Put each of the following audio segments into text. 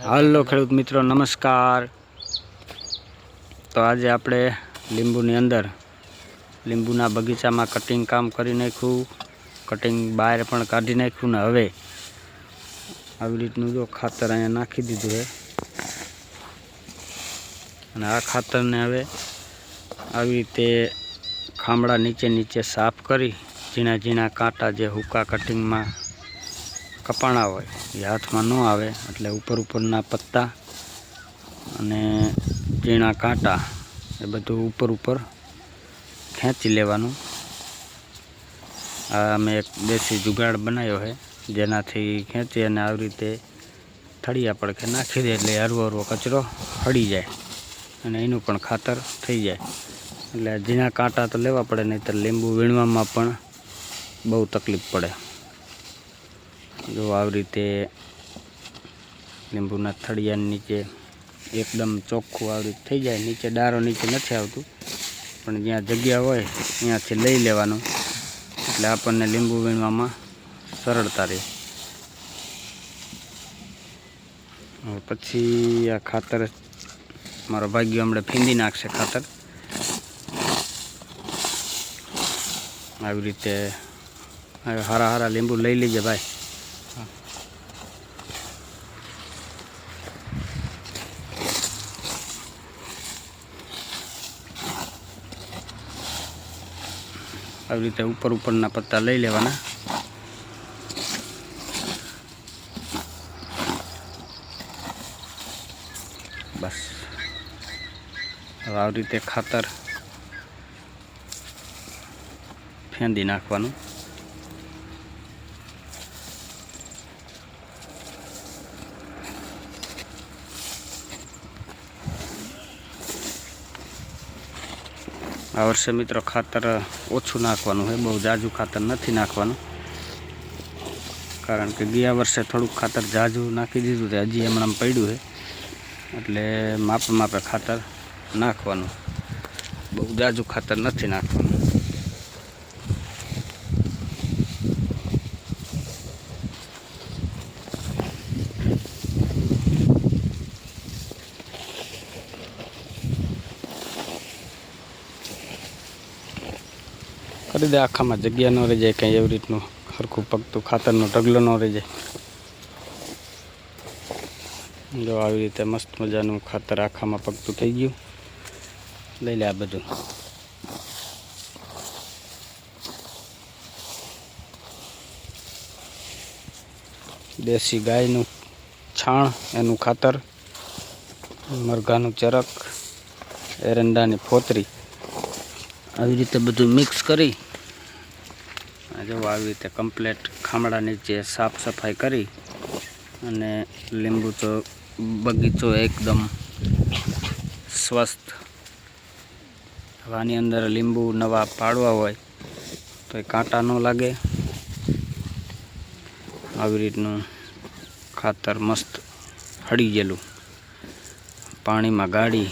હાલો ખેડૂત મિત્રો, નમસ્કાર। તો આજે આપણે લીંબુની અંદર લીંબુના બગીચામાં કટિંગ કામ કરી નાખ્યું, કટિંગ બહાર પણ કાઢી નાખ્યું ને હવે આવી રીતનું જો ખાતર અહીંયા નાખી દીધું છે અને આ ખાતરને હવે આવી રીતે ખામડા નીચે સાફ કરી ઝીણા ઝીણા કાંટા જે હુકા કટિંગમાં કપાણા હોય એ હાથમાં ન આવે એટલે ઉપરના પત્તા અને ઝીણા કાંટા એ બધું ઉપર ખેંચી લેવાનું। આ મેં એક દેશી જુગાડ બનાવ્યો છે જેનાથી ખેંચી અને આવી રીતે થળિયા પડખે નાખી દે એટલે હરવો કચરો હળી જાય અને એનું પણ ખાતર થઈ જાય। એટલે ઝીણા કાંટા તો લેવા પડે, નહીંતર લીંબુ વીણવામાં પણ બહુ તકલીફ પડે। જો આવી રીતે લીંબુના થળિયાની નીચે એકદમ ચોખ્ખું આવી રીતે થઈ જાય, નીચે ડારો નીચે નથી આવતું પણ જ્યાં જગ્યા હોય ત્યાંથી લઈ લેવાનું એટલે આપણને લીંબુ વીણવામાં સરળતા રહે। પછી આ ખાતર મારો ભાગ્યો હમણાં ફીંદી નાખશે ખાતર। આવી રીતે હારા લીંબુ લઈ લેજે ભાઈ। આવી રીતે ઉપરના પત્તા લઈ લેવાના। બસ હવે આવી રીતે ખાતર ફેંદી નાખવાનું। આ વર્ષે મિત્રો ખાતર ઓછું નાખવાનું છે, બહુ જાજુ ખાતર નથી નાખવાનું, કારણ કે ગયા વર્ષે થોડુંક ખાતર જાજુ નાખી દીધું તે હજી હમણાં પડ્યું છે એટલે માપે ખાતર નાખવાનું, બહુ જાજુ ખાતર નથી નાખવાનું। કરી દે, આખામાં જગ્યા ન રહી જાય, કંઈ એવી રીતનું સરખું પગતું ખાતરનો ઢગલો ન રહી જાય। જો આવી રીતે મસ્ત મજાનું ખાતર આખામાં પગતું થઈ ગયું। લઈ લે આ બધું। દેશી ગાયનું છાણ, એનું ખાતર, મરઘાનું ચરક, એરંડાની ફોતરી, આવી રીતે બધું મિક્સ કરી જો આવી રીતે કમ્પ્લેટ ખામડા નીચે સાફ સફાઈ કરી અને લીંબુ તો બગીચો એકદમ સ્વસ્થ। હવે આની અંદર લીંબુ નવા પાડવા હોય તો એ કાંટા ન લાગે, આવી રીતનું ખાતર મસ્ત હળી ગયેલું પાણીમાં ગાળી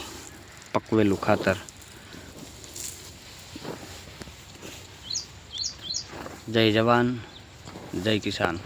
પકવેલું ખાતર। જય જવાન, જય કિસાન।